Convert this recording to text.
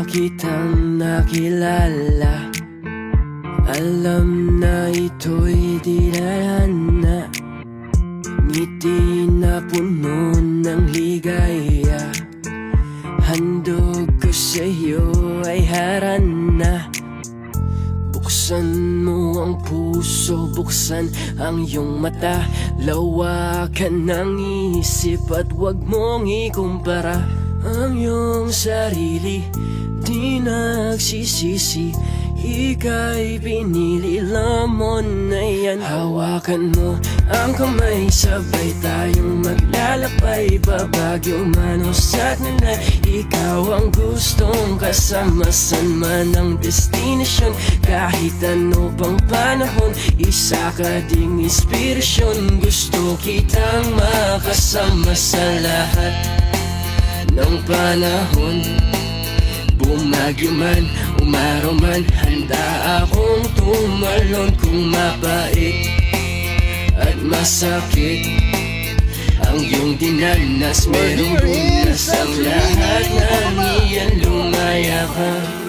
kitang nakilala, alam na ito'y di na ngiti na puno ng ligaya. Handog ko sa'yo ay harana. Buksan mo ang puso, buksan ang iyong mata, lawakan ng isip at huwag mong ikumpara ang iyong sarili. Di nagsisisi, ika'y pinili, lamon na yan. Hawakan mo ang kamay, sabay tayong maglalakbay. Babagyo man o sagnanay, ikaw ang gustong kasama. San man ang destinasyon, kahit ano pang panahon, isa ka ding inspirasyon. Gusto kitang makasama sa lahat ng panahon. Bumagyo man, umaraw man, handa akong tumalon. Kung mabait at masakit ang iyong dinanas, merong bunas ang lahat ng iyan. Lumaya ka.